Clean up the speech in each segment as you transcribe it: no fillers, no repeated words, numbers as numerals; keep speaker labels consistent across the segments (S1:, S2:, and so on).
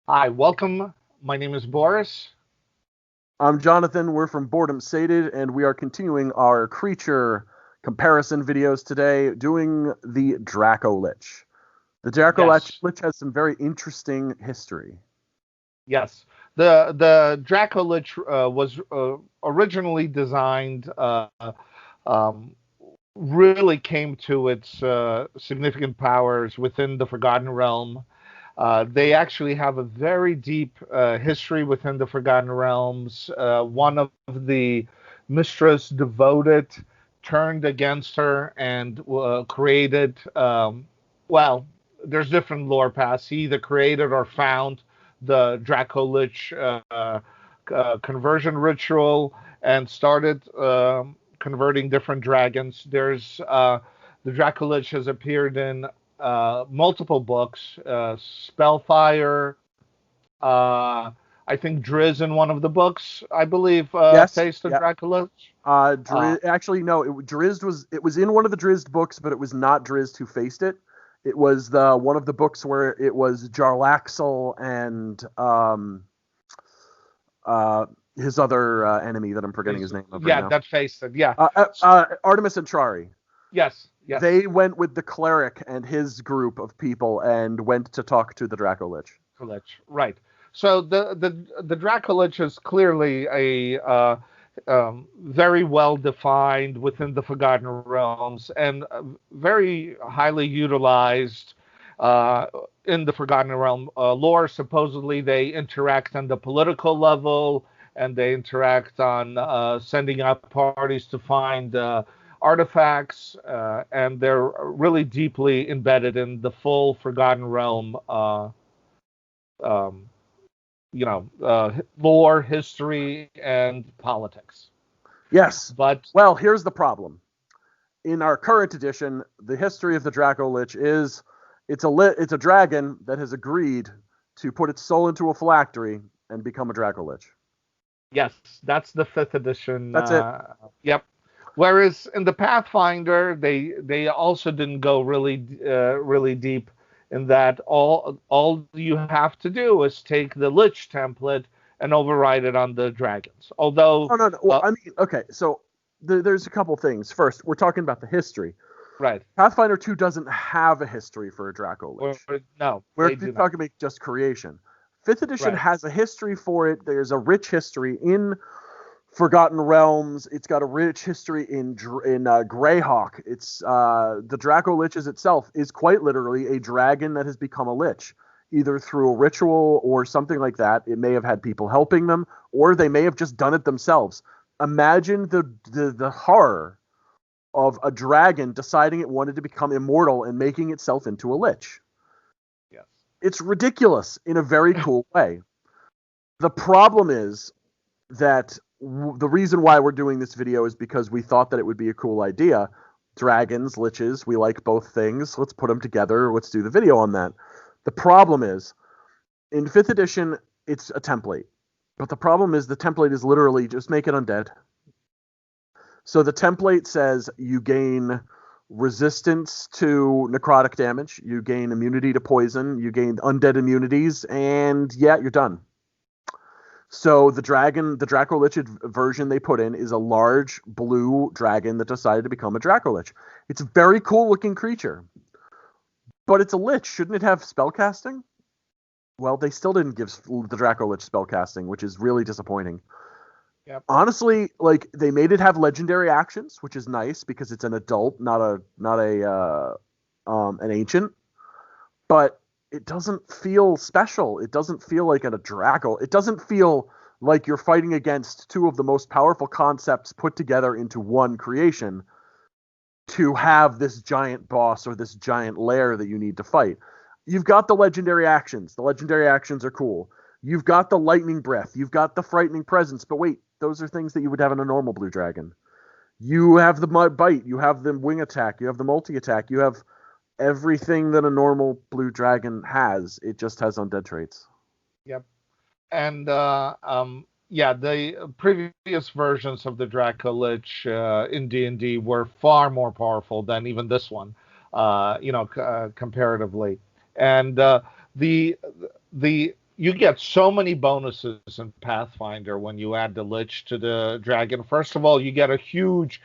S1: Hi, welcome. My name is Boris.
S2: I'm Jonathan. We're from Boredom Sated, and we are continuing our creature comparison videos today, doing the Dracolich. The Dracolich
S1: Yes,
S2: has some very interesting history.
S1: yes. The Dracolich was originally designed, um, really came to its significant powers within the Forgotten Realm. They actually have a very deep history within the Forgotten Realms. One of the mistress devoted turned against her and created, well, there's different lore paths. He either created or found the Dracolich conversion ritual and started converting different dragons. The Dracolich has appeared in multiple books. Spellfire. I think Driz in one of the books, I believe,
S2: Yes,
S1: faced the
S2: yeah.
S1: Draculich. Uh,
S2: Actually, no. It was in one of the Drizzt books, but it was not Drizzt who faced it. It was the one of the books where it was Jarlaxle and uh, his other enemy that I'm forgetting his name of right
S1: yeah,
S2: now.
S1: that faced it. Yeah.
S2: Artemis and Chari.
S1: Yes. Yes.
S2: They went with the cleric and his group of people and went to talk to the Dracolich.
S1: Dracolich. Right. So the Dracolich is clearly a very well defined within the Forgotten Realms and very highly utilized uh, in the Forgotten Realm lore. Supposedly, they interact on the political level and they interact on sending out parties to find artifacts, and they're really deeply embedded in the full Forgotten Realm. Um, Lore, history, and politics.
S2: Yes.
S1: But
S2: Well, here's the problem. In our current edition, the history of the Dracolich is it's a dragon that has agreed to put its soul into a phylactery and become a Dracolich.
S1: yes, that's the fifth edition.
S2: That's it.
S1: Yep. Whereas in the Pathfinder, they also didn't go really deep in that. All you have to do is take the Lich template and override it on the dragons. Although,
S2: Oh no. Well,
S1: uh,
S2: I mean, okay. So there's a couple things. First, we're talking about the history.
S1: right,
S2: Pathfinder 2 doesn't have a history for a Dracolich.
S1: or no,
S2: We're
S1: they do not.
S2: talking about just creation. Fifth edition
S1: Right.
S2: has a history for it. There's a rich history in Forgotten Realms. It's got a rich history in Greyhawk. It's the Draco Liches itself is quite literally a dragon that has become a lich, either through a ritual or something like that. It may have had people helping them, or they may have just done it themselves. Imagine the horror of a dragon deciding it wanted to become immortal and making itself into a lich.
S1: Yes.
S2: It's ridiculous in a very cool way. The problem is that the reason why we're doing this video is because we thought that it would be a cool idea. Dragons, liches, we like both things. Let's put them together. Let's do the video on that. The problem is, in 5th edition, it's a template. But the problem is the template is literally just make it undead. So the template says you gain resistance to necrotic damage, you gain immunity to poison, you gain undead immunities, and yeah, you're done. So the Dracolich version they put in is a large blue dragon that decided to become a Dracolich. It's a very cool looking creature, but it's a lich. Shouldn't it have spellcasting? Well, they still didn't give the Dracolich spellcasting, which is really disappointing.
S1: Yep.
S2: Honestly, like they made it have legendary actions, which is nice because it's an adult, not a an ancient. But it doesn't feel special. It doesn't feel like a Draco. It doesn't feel like you're fighting against two of the most powerful concepts put together into one creation to have this giant boss or this giant lair that you need to fight. You've got the legendary actions. The legendary actions are cool. You've got the lightning breath. You've got the frightening presence. But wait, those are things that you would have in a normal blue dragon. You have the mud bite. You have the wing attack. You have the multi attack. You have everything that a normal blue dragon has. It just has undead traits.
S1: Yep. And yeah, the previous versions of the Dracolich in D&D were far more powerful than even this one, comparatively. And the the you get so many bonuses in Pathfinder when you add the Lich to the dragon. First of all, you get a huge.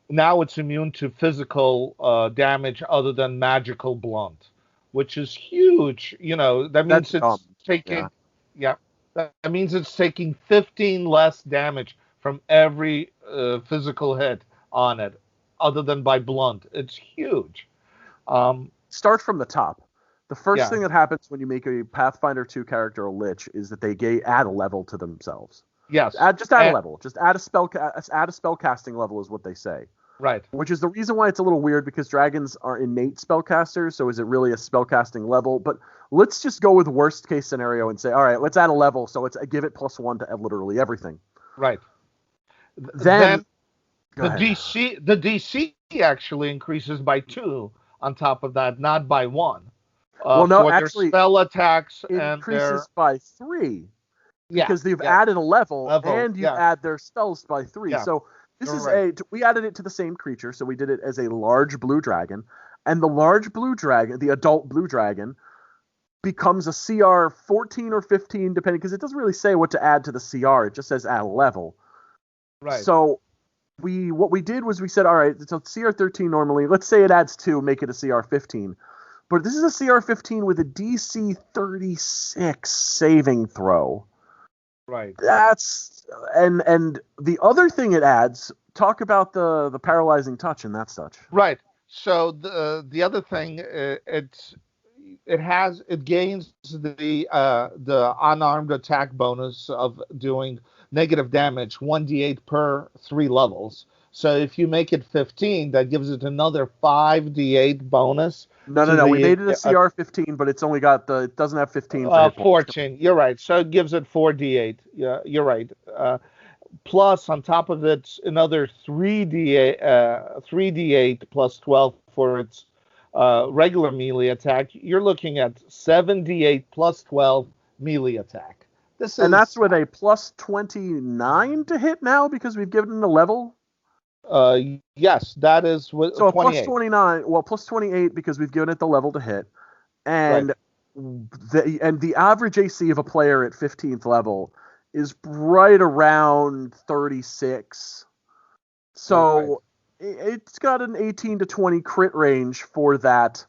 S1: Now it's immune to physical damage other than magical blunt, which is huge. That
S2: That's
S1: means
S2: dumb.
S1: it's
S2: Yeah.
S1: taking. Yeah, that means it's taking 15 less damage from every physical hit on it, other than by blunt. It's huge. Um,
S2: Start from the top. The first
S1: yeah.
S2: thing that happens when you make a Pathfinder 2 character a Lich is that they add a level to themselves.
S1: Yes.
S2: Just add a
S1: And,
S2: level. Just add a spell casting level is what they say.
S1: right.
S2: Which is the reason why it's a little weird, because dragons are innate spellcasters, so is it really a spellcasting level? But let's just go with worst case scenario and say, all right, let's add a level, so let's give it +1 to literally everything.
S1: Right.
S2: Then go
S1: the
S2: ahead.
S1: DC actually increases by 2 on top of that, not by 1.
S2: Well, no,
S1: For their
S2: actually,
S1: spell attacks
S2: it
S1: and their
S2: increases by 3
S1: yeah,
S2: because they've
S1: yeah,
S2: added a level
S1: level.
S2: and you
S1: Yeah,
S2: add their spells by 3.
S1: yeah,
S2: So this
S1: you're
S2: is
S1: right.
S2: we added it to the same creature, so we did it as a large blue dragon, and the large blue dragon, the adult blue dragon, becomes a CR 14 or 15, depending, because it doesn't really say what to add to the CR. It just says add a level.
S1: Right.
S2: So what we did was we said, all right, so CR 13 normally, let's say it adds 2, make it a CR 15. But this is a CR 15 with a DC 36 saving throw.
S1: Right.
S2: That's and the other thing it adds, talk about the paralyzing touch and that such.
S1: Right. So the other thing, it gains the unarmed attack bonus of doing negative damage 1d8 per 3 levels. So if you make it 15, that gives it another 5d8 bonus to
S2: No. We
S1: the
S2: made it a CR 15, but it doesn't have 15 for hit points.
S1: 14. You're right. So it gives it 4d8. Yeah, you're right. Plus, on top of it, another 3d8 plus 12 for its regular melee attack. You're looking at 7d8 plus 12 melee attack.
S2: And that's with a plus 29 to hit now because we've given it a level.
S1: Yes, that is with
S2: So a
S1: 28.
S2: plus 29, well, plus 28 because we've given it the level to hit. And
S1: right.
S2: the average AC of a player at 15th level is right around 36. So it's got an 18 to 20 crit range for that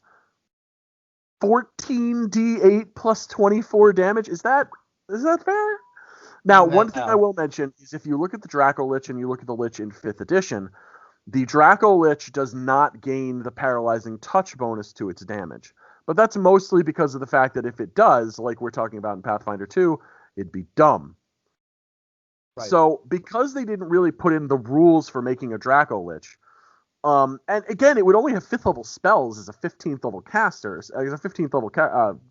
S2: 14d8 plus 24 damage. Is that fair? Now, one thing I will mention is if you look at the Dracolich and you look at the Lich in 5th edition, the Dracolich does not gain the paralyzing touch bonus to its damage. But that's mostly because of the fact that if it does, like we're talking about in Pathfinder 2, it'd be dumb. Right. So because they didn't really put in the rules for making a Dracolich, and again, it would only have 5th level spells as a 15th level caster, as a 15th level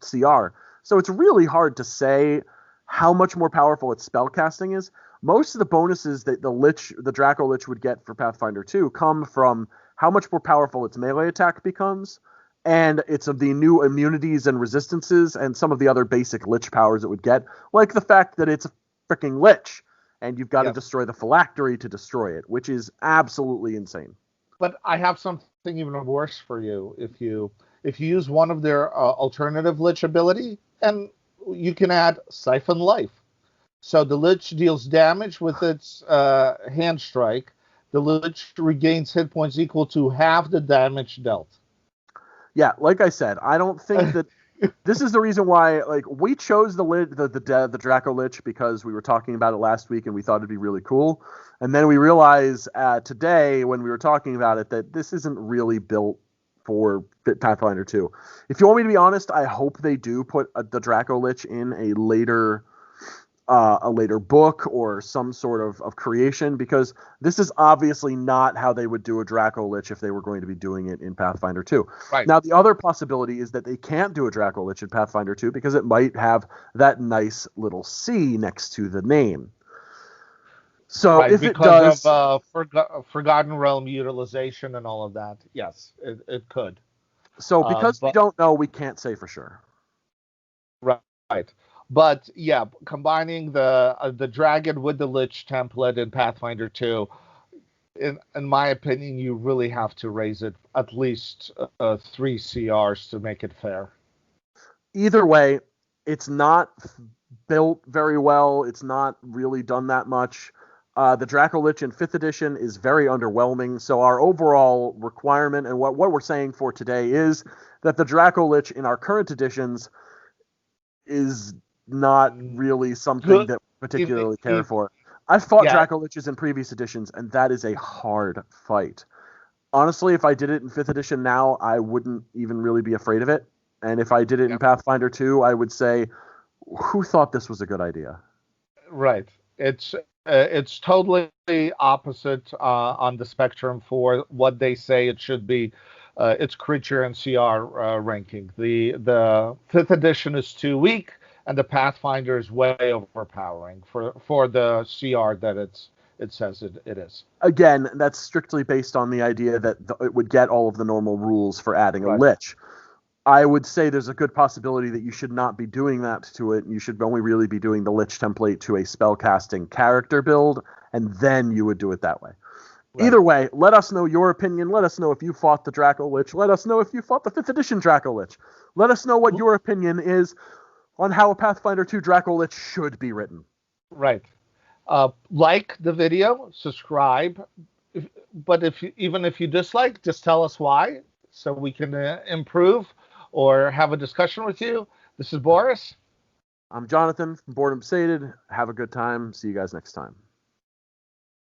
S2: CR. So it's really hard to say how much more powerful its spell casting is. Most of the bonuses that the Dracolich would get for Pathfinder 2 come from how much more powerful its melee attack becomes, and it's of the new immunities and resistances, and some of the other basic Lich powers it would get, like the fact that it's a freaking Lich, and you've got to destroy the phylactery to destroy it, which is absolutely insane.
S1: But I have something even worse for you. If you use one of their alternative Lich ability, and you can add Siphon Life. So the Lich deals damage with its hand strike. The Lich regains hit points equal to half the damage dealt.
S2: Yeah, like I said, I don't think that this is the reason why. Like, we chose the Dracolich because we were talking about it last week and we thought it'd be really cool. And then we realized today when we were talking about it that this isn't really built for Pathfinder 2. If you want me to be honest, I hope they do put the Dracolich in a later book or some sort of creation, because this is obviously not how they would do a Dracolich if they were going to be doing it in Pathfinder 2.
S1: Right.
S2: Now, the other possibility is that they can't do a Dracolich in Pathfinder 2 because it might have that nice little C next to the name. So if it does,
S1: because of Forgotten Realm utilization and all of that, yes, it could.
S2: So because we don't know, we can't say for sure.
S1: Right. But yeah, combining the dragon with the Lich template in Pathfinder 2, in my opinion, you really have to raise it at least 3 CRs to make it fair.
S2: Either way, It's not built very well. It's not really done that much. The Dracolich in 5th edition is very underwhelming. So our overall requirement and what we're saying for today is that the Dracolich in our current editions is not really something
S1: Good.
S2: that we
S1: If,
S2: particularly care
S1: if,
S2: for. I've fought
S1: yeah,
S2: Dracoliches in previous editions, and that is a hard fight. Honestly, if I did it in 5th edition now, I wouldn't even really be afraid of it. And if I did it in
S1: yeah,
S2: Pathfinder 2, I would say, who thought this was a good idea?
S1: right. It's totally opposite on the spectrum for what they say it should be. Its creature and CR ranking. The 5th edition is too weak, and the Pathfinder is way overpowering for the CR that it says it is.
S2: Again, that's strictly based on the idea that it would get all of the normal rules for adding a
S1: Right.
S2: lich. I would say there's a good possibility that you should not be doing that to it. You should only really be doing the Lich template to a spellcasting character build, and then you would do it that way.
S1: Right.
S2: Either way, let us know your opinion. Let us know if you fought the Dracolich. Let us know if you fought the 5th edition Dracolich. Let us know what your opinion is on how a Pathfinder 2 Dracolich should be written.
S1: Right. Like the video, subscribe. But even if you dislike, just tell us why so we can improve or have a discussion with you. This is Boris.
S2: I'm Jonathan from Boredom Sated. Have a good time. See you guys next time.